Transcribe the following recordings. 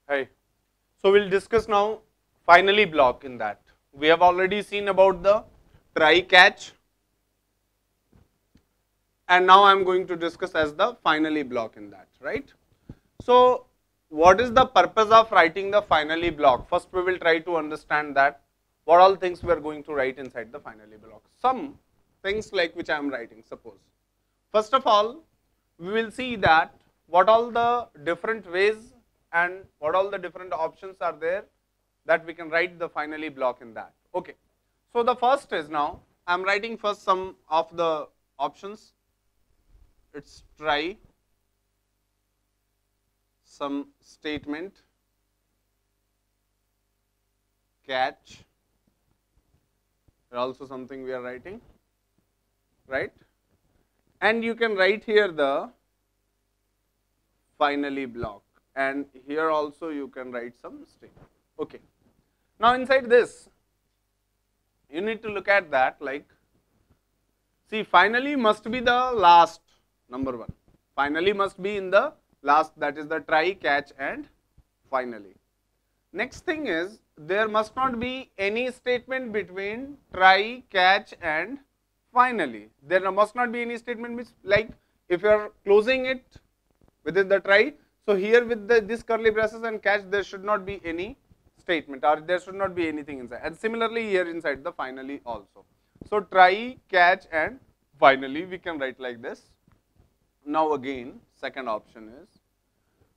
Hi. So we'll discuss now finally block in that. We have already seen about the try catch, and now I am going to discuss as the finally block in that, right? So what is the purpose of writing the finally block? First we will try to understand that what all things we are going to write inside the finally block. Some things like which I am writing, suppose. First of all, we will see that what all the different ways and what all the different options are there that we can write the finally block in that. Okay. So the first is, now I am writing first some of the options. It's try, some statement, catch, also something we are writing, right? And you can write here the finally block, and here also you can write some statement. Okay. Now inside this, you need to look at that, like, see, finally must be the last, number one. Finally must be in the last, that is the try, catch and finally. Next thing is, there must not be any statement between try, catch and finally. There must not be any statement which, like, if you are closing it within the try, so here with this curly braces and catch, there should not be any statement, or there should not be anything inside. And similarly here inside the finally also. So try, catch and finally we can write like this. Now again, second option is,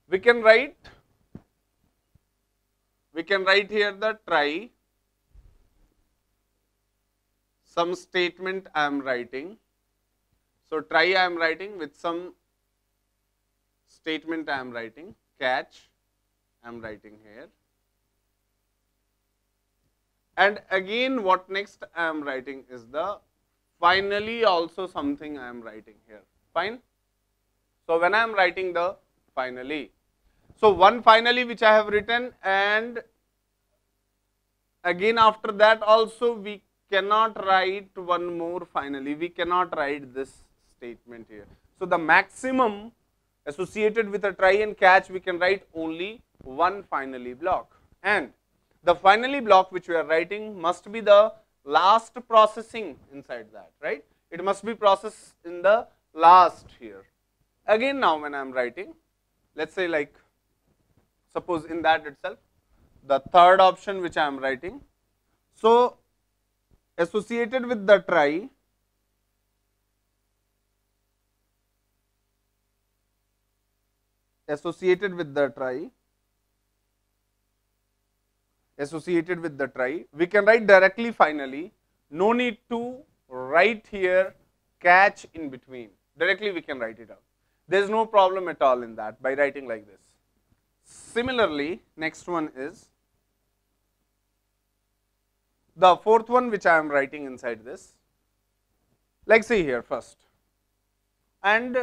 we can write here the try, some statement I am writing. So try I am writing with some statement I am writing, catch I am writing here. And again what next I am writing is the finally also something I am writing here, fine. So when I am writing the finally, so one finally which I have written, and again after that also we cannot write one more finally, we cannot write this statement here. So the maximum associated with a try and catch, we can write only one finally block, and the finally block which we are writing must be the last processing inside that, right? It must be processed in the last here. Again now when I am writing, let's say, like, suppose in that itself, the third option which I am writing, so associated with the try, associated with the try, we can write directly finally, no need to write here catch in between, directly we can write it out. There is no problem at all in that by writing like this. Similarly, next one is the fourth one which I am writing inside this, like, see here first, and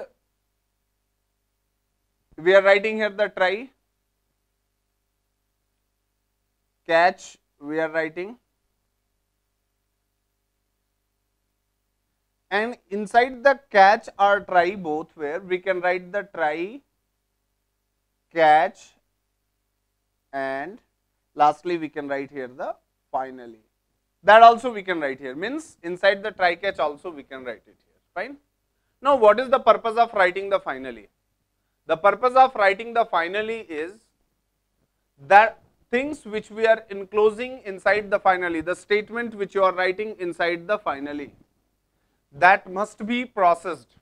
we are writing here the try, catch we are writing, and inside the catch or try both, where we can write the try, catch, and lastly we can write here the finally. That also we can write here, means inside the try catch also we can write it here, fine. Now what is the purpose of writing the finally? The purpose of writing the finally is that things which we are enclosing inside the finally, the statement which you are writing inside the finally, that must be processed.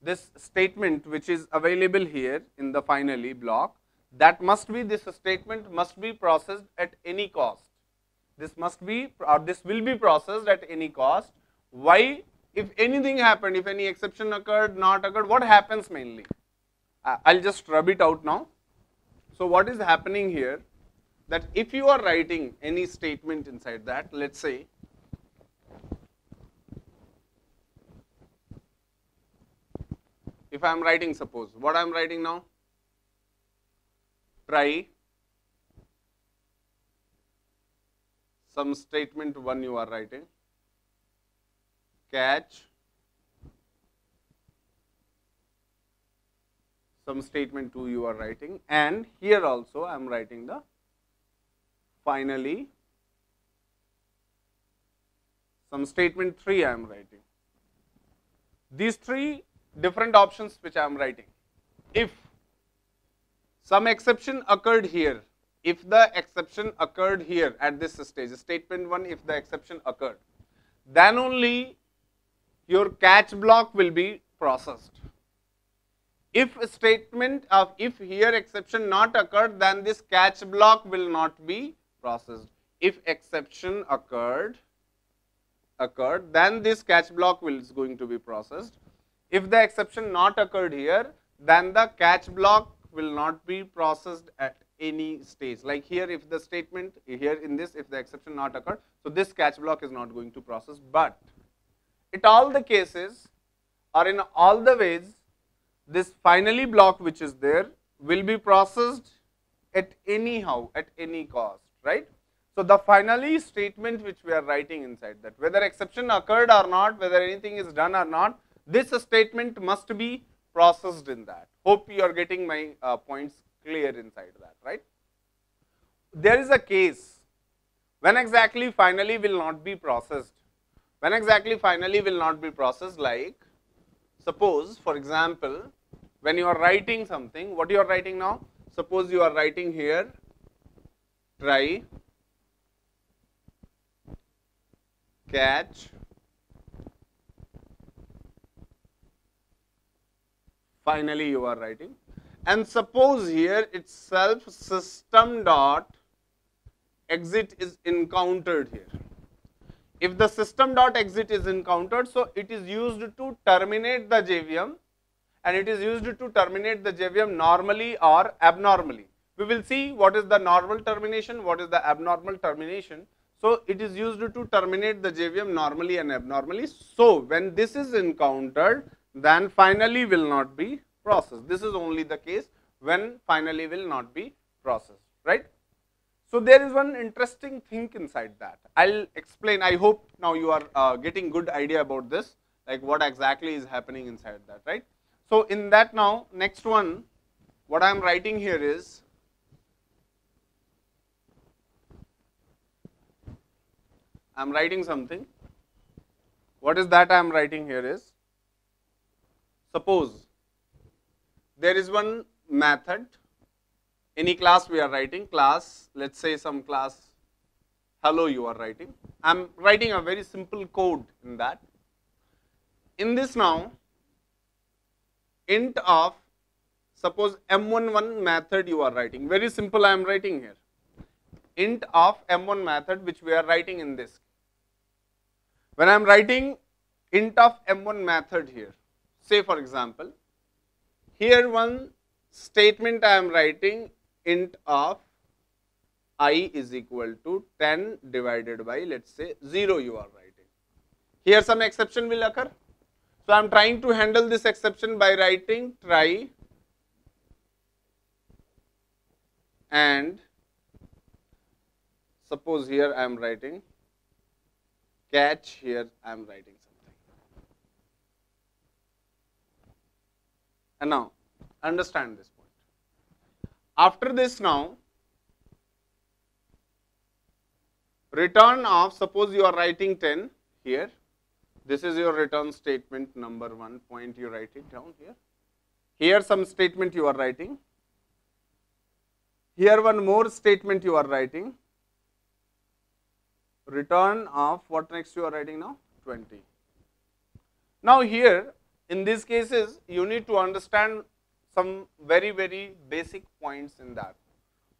This statement which is available here in the finally block, that must be, this statement must be processed at any cost. This must be, or this will be processed at any cost. Why? If anything happened, if any exception occurred, not occurred, what happens mainly? I'll just rub it out now. So what is happening here, that if you are writing any statement inside that, let's say, if I am writing, suppose, what I am writing now, try, some statement one you are writing, catch, some statement 2 you are writing, and here also I am writing the finally some statement 3 I am writing. These 3 different options which I am writing. If some exception occurred here, if the exception occurred here at this stage, statement 1, if the exception occurred, then only your catch block will be processed. If a statement of if here exception not occurred, then this catch block will not be processed. If exception occurred, then this catch block is going to be processed. If the exception not occurred here, then the catch block will not be processed at any stage. Like here, if the statement here in this, if the exception not occurred, so this catch block is not going to process. But in all the cases or in all the ways, this finally block which is there will be processed at anyhow, at any cost, right? So the finally statement which we are writing inside that, whether exception occurred or not, whether anything is done or not, this statement must be processed in that. Hope you are getting my points clear inside that, right? There is a case when exactly finally will not be processed. When exactly finally will not be processed, like suppose for example, when you are writing something, what you are writing now? Suppose you are writing here try, catch, finally you are writing, and suppose here itself system dot exit is encountered here. If the system dot exit is encountered, so it is used to terminate the JVM, and it is used to terminate the JVM normally or abnormally. We will see what is the normal termination, what is the abnormal termination. So it is used to terminate the JVM normally and abnormally. So when this is encountered, then finally will not be processed. This is only the case when finally will not be processed, right? So there is one interesting thing inside that. I'll explain. I hope now you are getting good idea about this, like what exactly is happening inside that, right? So in that now, next one, what I am writing here is, I am writing something. What is that I am writing here is, suppose there is one method, any class we are writing, class, let's say some class hello you are writing. I am writing a very simple code in that. In this now, int of, suppose m11 method you are writing, very simple I am writing here, int of m1 method which we are writing in this. When I am writing int of m1 method here, say for example, here one statement I am writing int of I is equal to 10 divided by, let's say 0 you are writing. Here some exception will occur. So I am trying to handle this exception by writing try and suppose here I am writing catch, here I am writing something. And now understand this point. After this now, return of, suppose you are writing 10 here, this is your return statement number 1, point you write it down here. Here some statement you are writing, here one more statement you are writing, return of what next you are writing now? 20. Now here in these cases you need to understand some very basic points in that.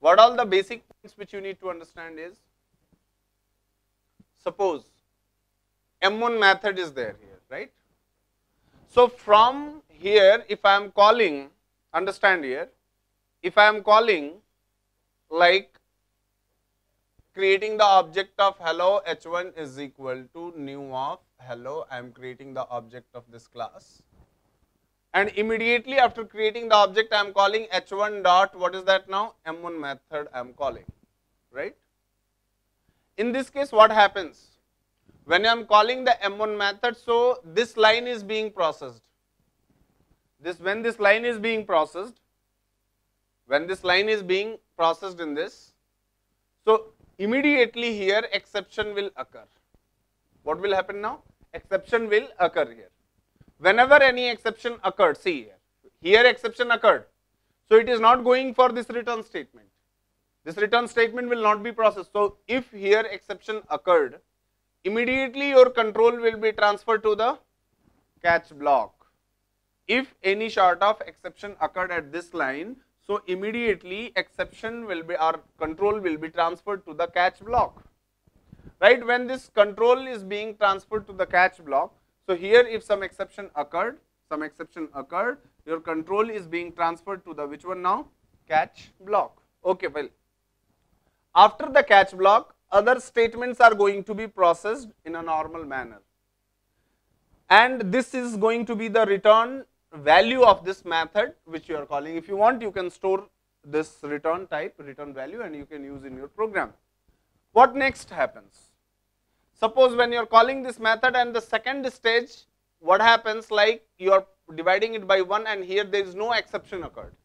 What all the basic points which you need to understand is, suppose m1 method is there here, right? So from here if I am calling, understand here, if I am calling like creating the object of hello h1 is equal to new of hello, I am creating the object of this class, and immediately after creating the object I am calling h1 dot, what is that now? m1 method I am calling, right? In this case what happens? When I am calling the m1 method, so this line is being processed. When this line is being processed, when this line is being processed in this, so immediately here exception will occur. What will happen now? Exception will occur here. Whenever any exception occurred, see here exception occurred. So it is not going for this return statement. This return statement will not be processed. So if here exception occurred, immediately your control will be transferred to the catch block. If any sort of exception occurred at this line, so immediately exception will be, or control will be transferred to the catch block. Right, when this control is being transferred to the catch block, so here if some exception occurred, your control is being transferred to the which one now? Catch block. Okay, well, after the catch block, other statements are going to be processed in a normal manner. And this is going to be the return value of this method which you are calling. If you want, you can store this return type, return value, and you can use in your program. What next happens? Suppose when you are calling this method and the second stage, what happens, like you are dividing it by 1 and here there is no exception occurred.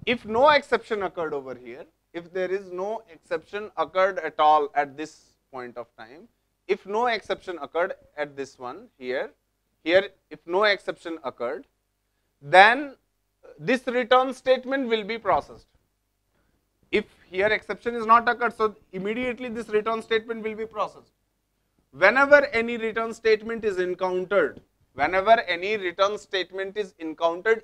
If no exception occurred over here, if there is no exception occurred at all at this point of time, if no exception occurred at this one here if no exception occurred, then this return statement will be processed. If here exception is not occurred, so immediately this return statement will be processed. Whenever any return statement is encountered,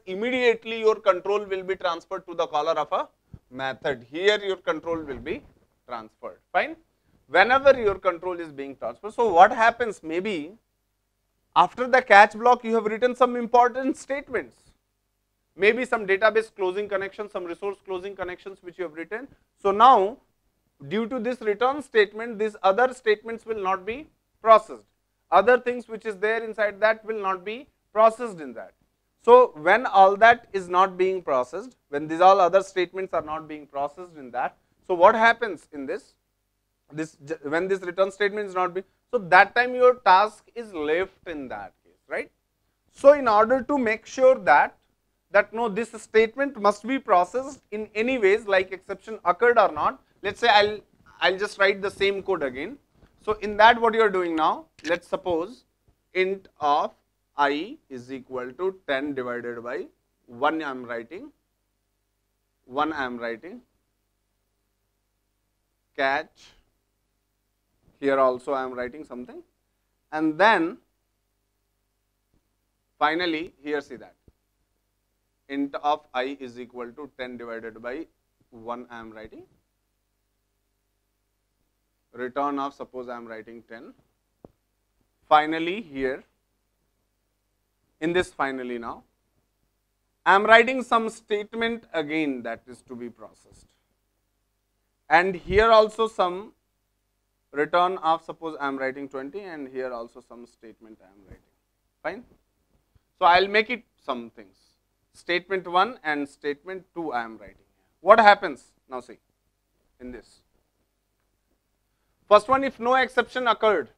immediately your control will be transferred to the caller of a method. Here your control will be transferred. Fine. Whenever your control is being transferred, so what happens, maybe after the catch block you have written some important statements, maybe some database closing connections, some resource closing connections which you have written. So now due to this return statement, these other statements will not be processed. Other things which is there inside that will not be processed in that. So when all that is not being processed, when these all other statements are not being processed in that, so what happens in this? When this return statement is not being, so that time your task is left in that case, right? So in order to make sure that no, this statement must be processed in any ways, like exception occurred or not, let's say I'll just write the same code again. So in that, what you are doing now, let's suppose int of I is equal to 10 divided by 1 I am writing, catch, here also I am writing something, and then finally here see that int of I is equal to 10 divided by 1 I am writing, return of suppose I am writing 10. Finally here, in this finally now, I am writing some statement again that is to be processed, and here also some return of suppose I am writing 20, and here also some statement I am writing. Fine. So I will make it some things. Statement 1 and statement 2 I am writing here. What happens now? See in this first one, if no exception occurred,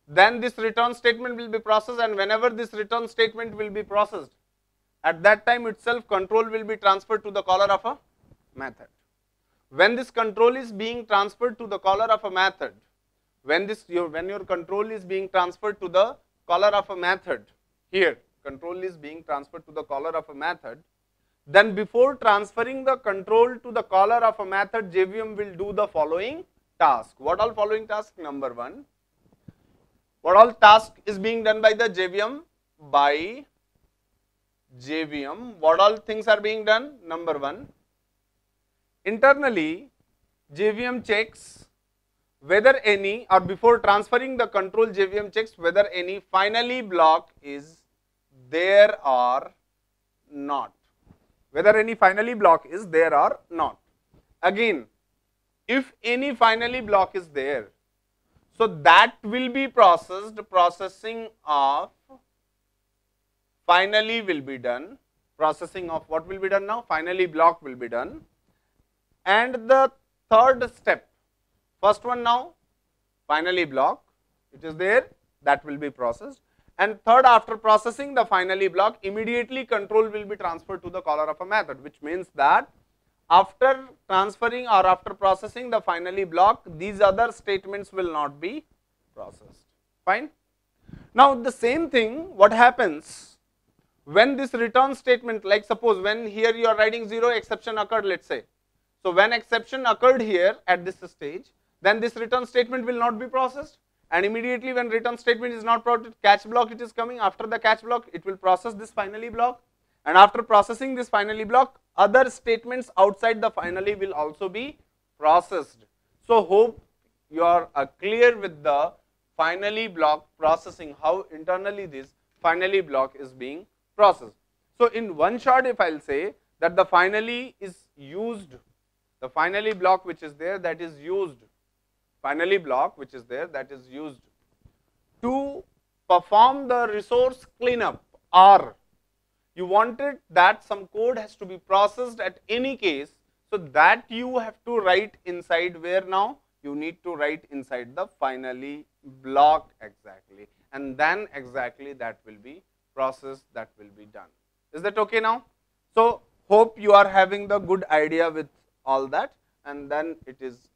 then this return statement will be processed, and whenever this return statement will be processed, at that time itself control will be transferred to the caller of a method. When this control is being transferred to the caller of a method, when your control is being transferred to the caller of a method, here control is being transferred to the caller of a method, then before transferring the control to the caller of a method, JVM will do the following task. What all following task? Number 1, what all task is being done by the JVM? By JVM, what all things are being done? Number 1, internally JVM checks whether any, or before transferring the control, JVM checks whether any finally block is there or not. Whether any finally block is there or not. Again, if any finally block is there, so that will be processed, processing of finally will be done, processing of what will be done now? Finally block will be done. And the third step, first one now, finally block, it is there, that will be processed. And third, after processing the finally block, immediately control will be transferred to the caller of a method, which means that after transferring or after processing the finally block, these other statements will not be processed. Fine. Now the same thing, what happens when this return statement, like suppose when here you are writing 0, exception occurred, let's say. So when exception occurred here at this stage, then this return statement will not be processed, and immediately when return statement is not processed, catch block it is coming. After the catch block, it will process this finally block, and after processing this finally block, other statements outside the finally will also be processed. So hope you are clear with the finally block processing, how internally this finally block is being processed. So in one shot, if I'll say that the finally is used, the finally block which is there, that is used, finally block which is there, that is used to perform the resource cleanup, or you wanted that some code has to be processed at any case, so that you have to write inside where now? You need to write inside the finally block exactly, and then exactly that will be processed, that will be done. Is that okay now? So hope you are having the good idea with all that, and then it is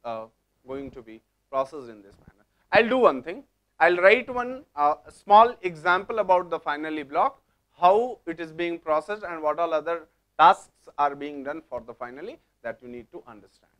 going to be processed in this manner. I'll do one thing, I'll write one small example about the finally block, how it is being processed and what all other tasks are being done for the finally, that you need to understand.